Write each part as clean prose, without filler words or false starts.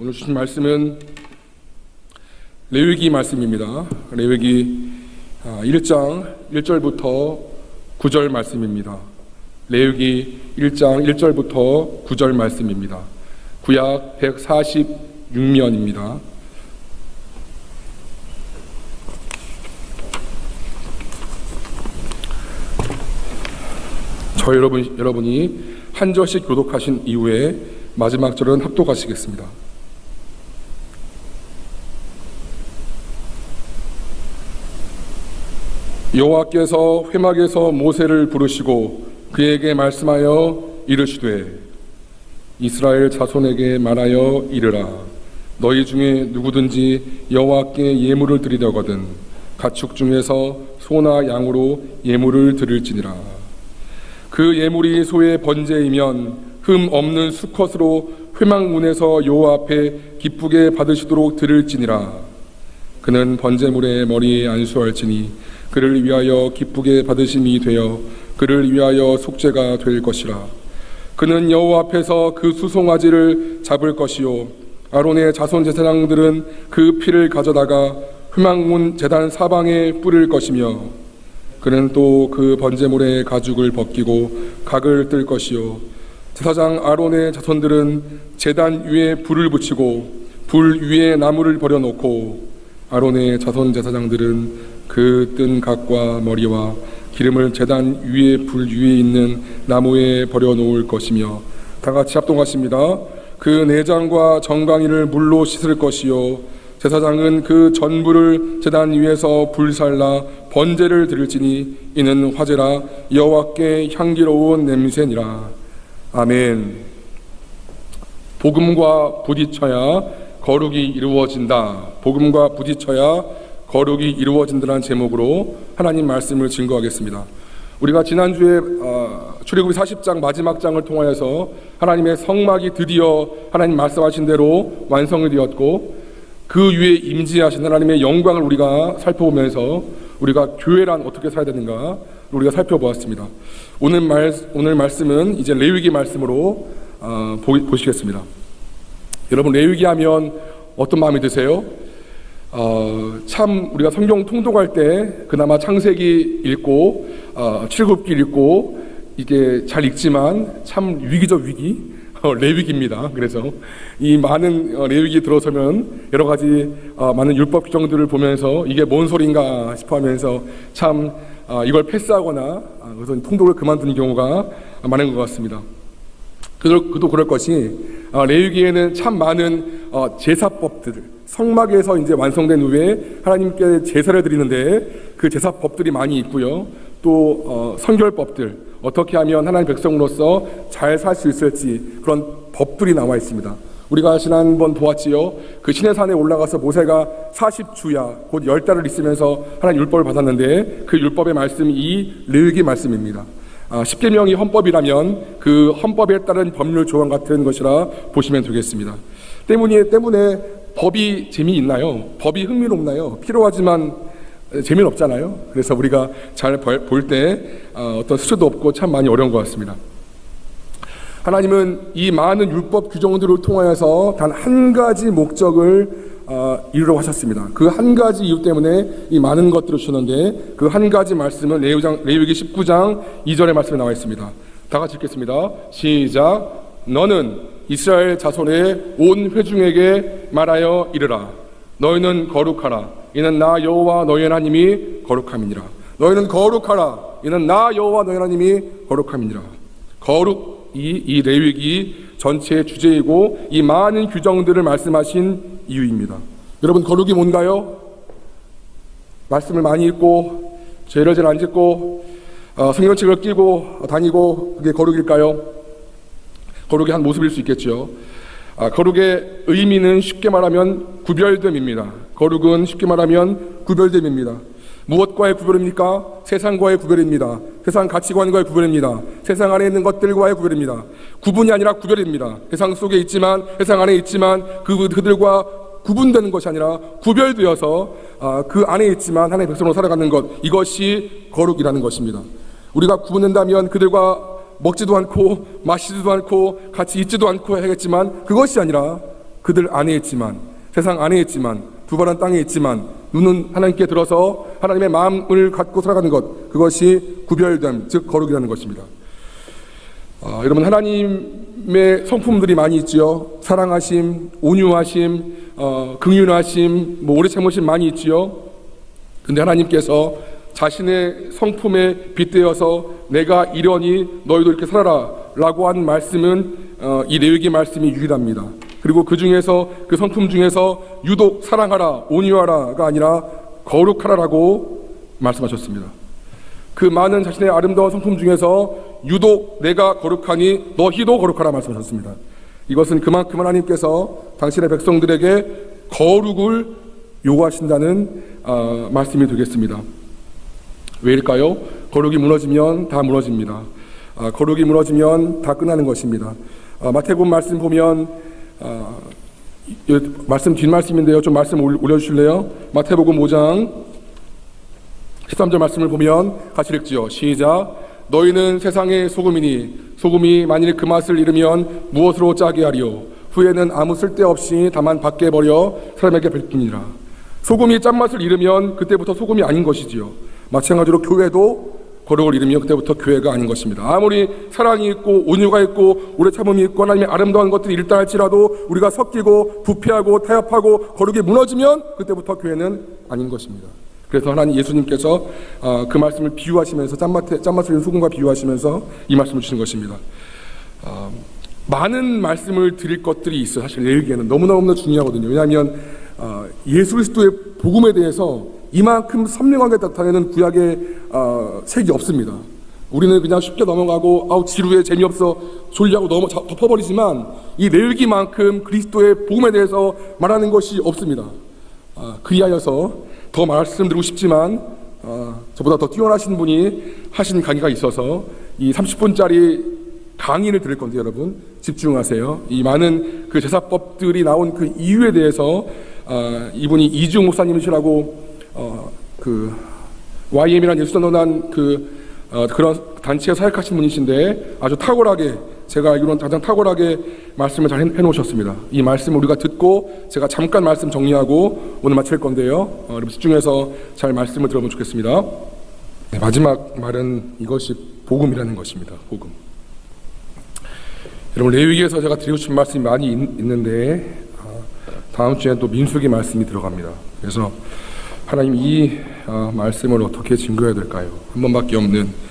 오늘 주신 말씀은 레위기 말씀입니다. 레위기 1장 1절부터 9절 말씀입니다. 레위기 1장 1절부터 9절 말씀입니다. 구약 146면입니다. 저 여러분이 한 절씩 교독하신 이후에 마지막 절은 합독하시겠습니다. 여호와께서 회막에서 모세를 부르시고 그에게 말씀하여 이르시되 이스라엘 자손에게 말하여 이르라. 너희 중에 누구든지 여호와께 예물을 드리려거든 가축 중에서 소나 양으로 예물을 드릴지니라. 그 예물이 소의 번제이면 흠 없는 수컷으로 회막문에서 여호와 앞에 기쁘게 받으시도록 드릴지니라. 그는 번제물의 머리에 안수할지니 그를 위하여 기쁘게 받으심이 되어 그를 위하여 속죄가 될 것이라. 그는 여호와 앞에서 그 수송아지를 잡을 것이요 아론의 자손 제사장들은 그 피를 가져다가 회막문 제단 사방에 뿌릴 것이며 그는 또 그 번제물의 가죽을 벗기고 각을 뜰 것이요 제사장 아론의 자손들은 제단 위에 불을 붙이고 불 위에 나무를 버려놓고 아론의 자손 제사장들은 그 뜬 각과 머리와 기름을 제단 위에 불 위에 있는 나무에 버려놓을 것이며 다 같이 합동하십니다. 그 내장과 정강이를 물로 씻을 것이요 제사장은 그 전부를 제단 위에서 불살라 번제를 드릴지니 이는 화제라 여호와께 향기로운 냄새니라. 아멘. 복음과 부딪혀야 거룩이 이루어진다. 복음과 부딪혀야 거룩이 이루어진다는 제목으로 하나님 말씀을 증거하겠습니다. 우리가 지난주에 출애굽기 40장 마지막 장을 통하여서 하나님의 성막이 드디어 하나님 말씀하신 대로 완성이 되었고 그 위에 임재하신 하나님의 영광을 우리가 살펴보면서 우리가 교회란 어떻게 살아야 되는가 우리가 살펴보았습니다. 오늘 말씀은 이제 레위기 말씀으로 보시겠습니다. 여러분, 레위기 하면 어떤 마음이 드세요? 참 우리가 성경 통독할 때 그나마 창세기 읽고 출애굽기 읽고 이게 잘 읽지만 참 위기적 위기 레위기입니다. 그래서 이 많은 레위기 들어서면 여러 가지 많은 율법 규정들을 보면서 이게 뭔 소린가 싶어하면서 참 이걸 패스하거나 그래서 통독을 그만두는 경우가 많은 것 같습니다. 그도 그럴 것이 레위기에는 참 많은 제사법들, 성막에서 이제 완성된 후에 하나님께 제사를 드리는데 그 제사법들이 많이 있고요. 또 성결법들, 어떻게 하면 하나님 백성으로서 잘 살 수 있을지 그런 법들이 나와 있습니다. 우리가 지난번 보았지요. 그 시내산에 올라가서 모세가 40주야 곧 10달을 있으면서 하나님 율법을 받았는데 그 율법의 말씀이 이 레위기 말씀입니다. 10계명이 헌법이라면 그 헌법에 따른 법률 조항 같은 것이라 보시면 되겠습니다. 때문에 법이 재미있나요? 법이 흥미롭나요? 필요하지만 재미는 없잖아요. 그래서 우리가 잘 볼 때 어떤 수초도 없고 참 많이 어려운 것 같습니다. 하나님은 이 많은 율법 규정들을 통하여서 단 한 가지 목적을 이루려고 하셨습니다. 그 한 가지 이유 때문에 이 많은 것들을 주셨는데 그 한 가지 말씀은 레위기 19장 2절의 말씀에 나와 있습니다. 다 같이 읽겠습니다. 시작. 너는 이스라엘 자손의 온 회중에게 말하여 이르라. 너희는 거룩하라. 이는 나 여호와 너희 하나님이 거룩함이니라. 너희는 거룩하라. 이는 나 여호와 너희 하나님이 거룩함이니라. 거룩이 이 레위기 전체의 주제이고 이 많은 규정들을 말씀하신 이유입니다. 여러분, 거룩이 뭔가요? 말씀을 많이 읽고 죄를 잘 안 짓고 성경책을 끼고 다니고 그게 거룩일까요? 거룩의 한 모습일 수 있겠죠. 거룩의 의미는 쉽게 말하면 구별됨입니다. 거룩은 쉽게 말하면 구별됨입니다. 무엇과의 구별입니까? 세상과의 구별입니다. 세상 가치관과의 구별입니다. 세상 안에 있는 것들과의 구별입니다. 구분이 아니라 구별입니다. 세상 속에 있지만 세상 안에 있지만 그들과 구분되는 것이 아니라 구별되어서 그 안에 있지만 하나님의 백성으로 살아가는 것, 이것이 거룩이라는 것입니다. 우리가 구분된다면 그들과 먹지도 않고 마시지도 않고 같이 있지도 않고 해야겠지만 그것이 아니라 그들 안에 있지만, 세상 안에 있지만, 두 발은 땅에 있지만 눈은 하나님께 들어서 하나님의 마음을 갖고 살아가는 것, 그것이 구별됨, 즉 거룩이라는 것입니다. 여러분, 하나님의 성품들이 많이 있지요. 사랑하심, 온유하심, 긍휼하심, 오래 참으심 많이 있지요. 근데 하나님께서 자신의 성품에 빗대어서 내가 이러니 너희도 이렇게 살아라 라고 하는 말씀은 이 레위기 말씀이 유일합니다. 그리고 그 중에서, 그 성품 중에서 유독 사랑하라, 온유하라가 아니라 거룩하라라고 말씀하셨습니다. 그 많은 자신의 아름다운 성품 중에서 유독 내가 거룩하니 너희도 거룩하라 말씀하셨습니다. 이것은 그만큼 하나님께서 당신의 백성들에게 거룩을 요구하신다는 말씀이 되겠습니다. 왜일까요? 거룩이 무너지면 다 무너집니다. 거룩이 무너지면 다 끝나는 것입니다. 마태복음 말씀 보면 말씀 뒷말씀인데요. 좀 말씀 올려주실래요? 마태복음 5장 13절 말씀을 보면 같이 읽지요. 시작. 너희는 세상의 소금이니 소금이 만일 그 맛을 잃으면 무엇으로 짜게 하리요? 후에는 아무 쓸데없이 다만 밖에 버려 사람에게 뱉으니라. 소금이 짠맛을 잃으면 그때부터 소금이 아닌 것이지요. 마찬가지로 교회도 거룩을 잃으면 그때부터 교회가 아닌 것입니다. 아무리 사랑이 있고 온유가 있고 오래 참음이 있고 하나님의 아름다운 것들이 있다 할지라도 우리가 섞이고 부패하고 타협하고 거룩이 무너지면 그때부터 교회는 아닌 것입니다. 그래서 하나님 예수님께서 그 말씀을 비유하시면서 짠맛을 잃은 소금과 비유하시면서 이 말씀을 주신 것입니다. 많은 말씀을 드릴 것들이 있어요. 사실 레위기에는 너무나 중요하거든요. 왜냐하면 예수 그리스도의 복음에 대해서 이만큼 선명하게 나타내는 구약의 책이 없습니다. 우리는 그냥 쉽게 넘어가고 지루해, 재미없어, 졸리하고 덮어버리지만 이 레위기만큼 그리스도의 복음에 대해서 말하는 것이 없습니다. 그리하여서 더 말씀드리고 싶지만 저보다 더 뛰어나신 분이 하신 강의가 있어서 이 30분짜리 강의를 드릴 건데 여러분 집중하세요. 이 많은 그 제사법들이 나온 그 이유에 대해서 이분이 이주영 목사님이시라고 그 YM이라는 예수전도단 그런 단체에 사역하신 분이신데 아주 탁월하게, 제가 알기로는 가장 탁월하게 말씀을 잘 해놓으셨습니다. 이 말씀을 우리가 듣고 제가 잠깐 말씀 정리하고 오늘 마칠 건데요. 여러분 집중해서 잘 말씀을 들어보면 좋겠습니다. 네, 마지막 말은 이것이 복음이라는 것입니다. 복음. 여러분 레위기에서 제가 드리고 싶은 말씀이 많이 있는데 다음 주에는 또 민수기 말씀이 들어갑니다. 그래서 하나님 이 말씀을 어떻게 증거해야 될까요? 한 번밖에 없는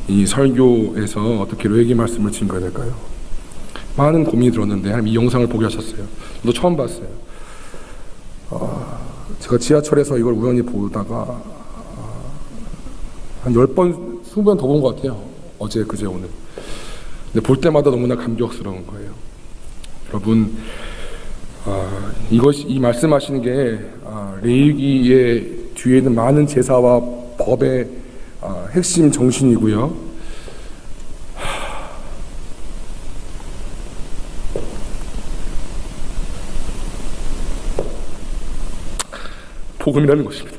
이 설교에서 어떻게 레위기 말씀을 증거해야 될까요? 많은 고민이 들었는데 하나님 이 영상을 보게 하셨어요. 저도 처음 봤어요. 제가 지하철에서 이걸 우연히 보다가 한 10번, 20번 더 본 것 같아요. 어제, 그제, 오늘. 근데 볼 때마다 너무나 감격스러운 거예요. 여러분, 이 말씀하시는 게 레위기의 뒤에 있는 많은 제사와 법의 핵심 정신이고요. 복음이라는 것입니다.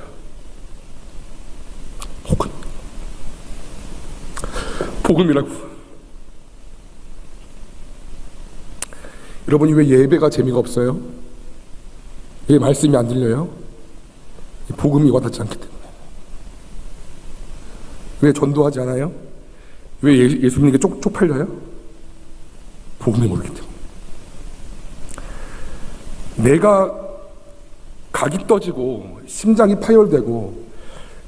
복음이라고. 여러분이 왜 예배가 재미가 없어요? 왜 말씀이 안 들려요? 복음이 와닿지 않기 때문에. 왜 전도하지 않아요? 왜 예수님에게 쪽팔려요? 복음이 모르기 때문에. 내가 각이 떠지고 심장이 파열되고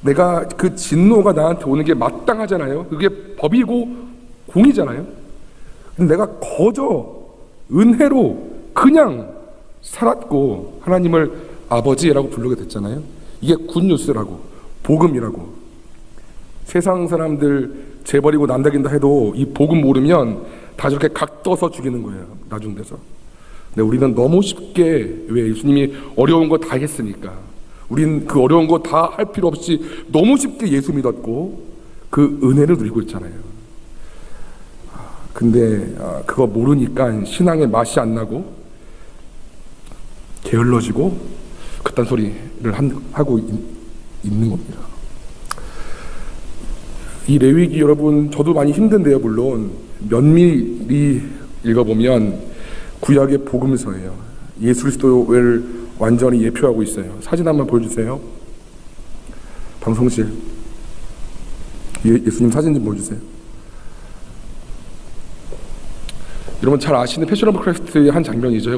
내가 그 진노가 나한테 오는 게 마땅하잖아요. 그게 법이고 공이잖아요. 근데 내가 거저 은혜로 그냥 살았고 하나님을 아버지라고 부르게 됐잖아요. 이게 굿뉴스라고, 복음이라고. 세상 사람들 재버리고 남다긴다 해도 이 복음 모르면 다 저렇게 각 떠서 죽이는 거예요. 나중 돼서. 근데 우리는 너무 쉽게, 왜 예수님이 어려운 거 다 했으니까 우린 그 어려운 거 다 할 필요 없이 너무 쉽게 예수 믿었고 그 은혜를 누리고 있잖아요. 근데 그거 모르니까 신앙의 맛이 안 나고 게을러지고 그딴 소리를 하고 있는 겁니다. 이 레위기 여러분 저도 많이 힘든데요. 물론 면밀히 읽어보면 구약의 복음서예요. 예수 그리스도를 완전히 예표하고 있어요. 사진 한번 보여주세요. 방송실. 예수님 사진 좀 보여주세요. 여러분 잘 아시는 패션 오브 크라이스트의 한 장면이죠.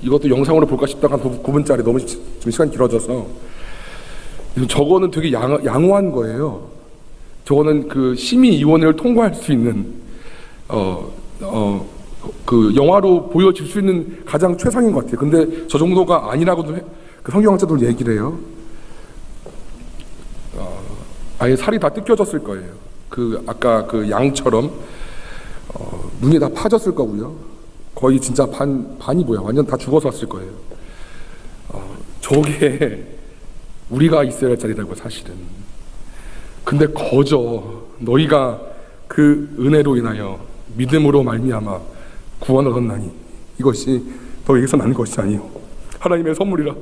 이것도 영상으로 볼까 싶다가 한 9분짜리 너무 지금 시간이 길어져서. 저거는 되게 양호한 거예요. 저거는 그 심의위원회를 통과할 수 있는 그 영화로 보여질 수 있는 가장 최상인 것 같아요. 근데 저 정도가 아니라고도 그 성경학자들 얘기를 해요. 아예 살이 다 뜯겨졌을 거예요. 그 아까 그 양처럼 눈이 다 파졌을 거고요. 거의 진짜 반이 뭐야? 완전 다 죽어서 왔을 거예요. 저게 우리가 있어야 할 자리라고 사실은. 근데 거저 너희가 그 은혜로 인하여 믿음으로 말미암아 구원을 얻나니 이것이 너에게서 난 것이 아니요 하나님의 선물이라.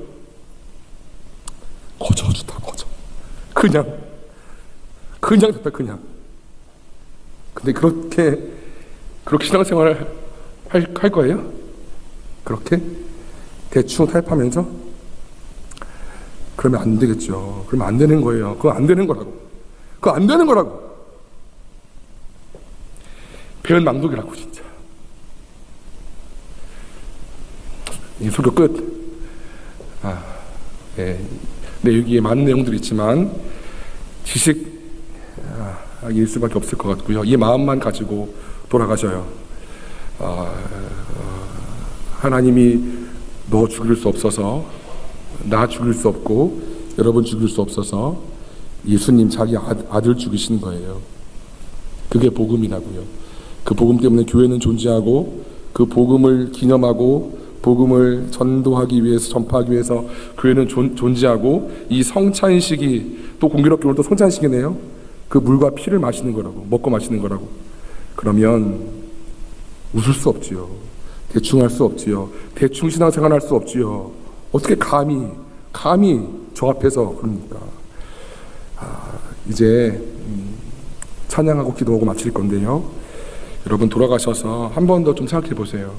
거저 주다 거저. 그냥 됐다 그냥. 근데 그렇게 신앙생활을 할 거예요? 그렇게 대충 타협하면서? 그러면 안 되겠죠. 그러면 안 되는 거예요. 그거 안 되는 거라고. 배은 망독이라고 진짜. 이 설교 끝. 여기에 많은 내용들이 있지만 지식일 수밖에 없을 것 같고요. 이 마음만 가지고 돌아가셔요. 하나님이 너 죽일 수 없어서, 나 죽일 수 없고, 여러분 죽일 수 없어서 예수님 자기 아들 죽이신 거예요. 그게 복음이라고요. 그 복음 때문에 교회는 존재하고, 그 복음을 기념하고 복음을 전도하기 위해서, 전파하기 위해서 교회는 존재하고, 이 성찬식이 또 공교롭게 오늘 또 성찬식이네요. 그 물과 피를 마시는 거라고, 먹고 마시는 거라고. 그러면 웃을 수 없지요. 대충 할 수 없지요. 대충 신앙생활 할 수 없지요. 어떻게 감히 저 앞에서 그럽니까? 이제 찬양하고 기도하고 마칠 건데요. 여러분 돌아가셔서 한 번 더 좀 생각해 보세요.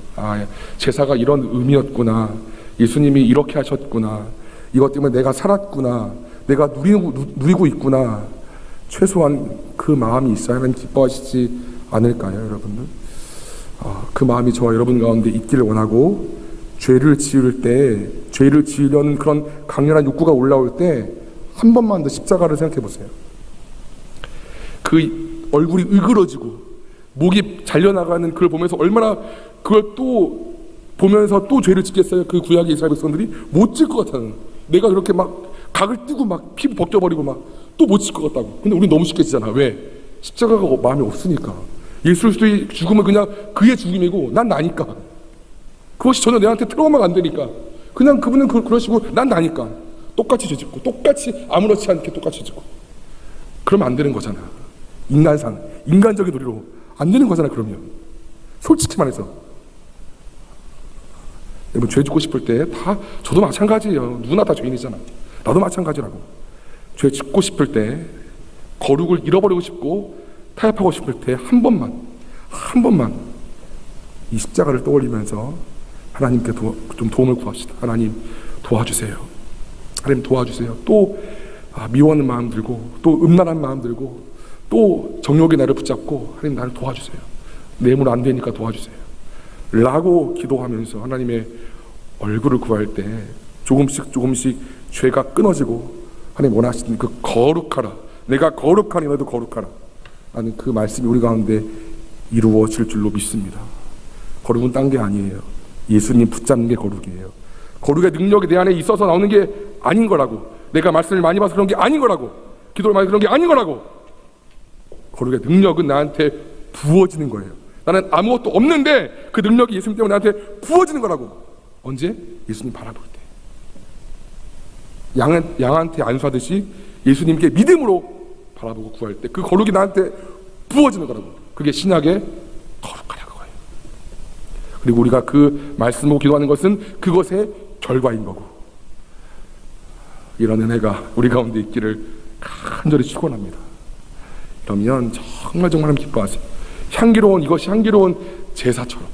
제사가 이런 의미였구나. 예수님이 이렇게 하셨구나. 이것 때문에 내가 살았구나. 내가 누리고 있구나. 최소한 그 마음이 있어야 하나님 기뻐하시지 않을까요, 여러분들? 그 마음이 저와 여러분 가운데 있기를 원하고, 죄를 지으려는 그런 강렬한 욕구가 올라올 때 한 번만 더 십자가를 생각해 보세요. 그 얼굴이 으그러지고 목이 잘려나가는 그걸 보면서 얼마나 그걸 또 보면서 또 죄를 짓겠어요. 그 구약의 이스라엘 백성들이 못 질 것 같아요. 내가 그렇게 막 각을 뜨고 막 피부 벗겨버리고 막 또 못 질 것 같다고. 근데 우리 너무 쉽게 지잖아. 왜? 십자가가 마음에 없으니까. 예수 그리스도의 죽음은 그냥 그의 죽음이고 난 나니까. 그것이 전혀 내한테 트라우마가 안 되니까. 그냥 그분은 그러시고 난 나니까. 똑같이 죄 짓고, 똑같이 아무렇지 않게 똑같이 짓고. 그러면 안 되는 거잖아. 인간적인 도리로 안 되는 거잖아. 그러면 솔직히 말해서 여러분 죄 짓고 싶을 때 다 저도 마찬가지예요. 누구나 다 죄인이잖아. 나도 마찬가지라고. 죄 짓고 싶을 때, 거룩을 잃어버리고 싶고 타협하고 싶을 때 한 번만 이 십자가를 떠올리면서 하나님께 좀 도움을 구합시다. 하나님 도와주세요. 하나님 도와주세요. 또 미워하는 마음 들고, 또 음란한 마음 들고, 또 정욕이 나를 붙잡고, 하나님 나를 도와주세요. 내 힘으로 안 되니까 도와주세요. 라고 기도하면서 하나님의 얼굴을 구할 때 조금씩 죄가 끊어지고, 하나님 원하시는 그 거룩하라, 내가 거룩하니 너도 거룩하라 라는 그 말씀이 우리 가운데 이루어질 줄로 믿습니다. 거룩은 딴 게 아니에요. 예수님 붙잡는 게 거룩이에요. 거룩의 능력이 내 안에 있어서 나오는 게 아닌 거라고. 내가 말씀을 많이 봐서 그런 게 아닌 거라고. 기도를 많이 그런 게 아닌 거라고. 거룩의 능력은 나한테 부어지는 거예요. 나는 아무것도 없는데 그 능력이 예수님 때문에 나한테 부어지는 거라고. 언제? 예수님 바라볼 때. 양한테 안수하듯이 예수님께 믿음으로 바라보고 구할 때 그 거룩이 나한테 부어지는 거라고. 그게 신약의 거룩하라고 해요. 그리고 우리가 그 말씀으로 기도하는 것은 그것의 결과인 거고. 이런 은혜가 우리 가운데 있기를 간절히 축원합니다. 그러면 정말 하나님 기뻐하세요. 이것이 향기로운 제사처럼.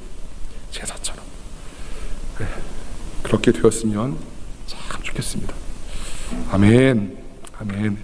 그렇게 되었으면 참 좋겠습니다. 아멘. 아멘.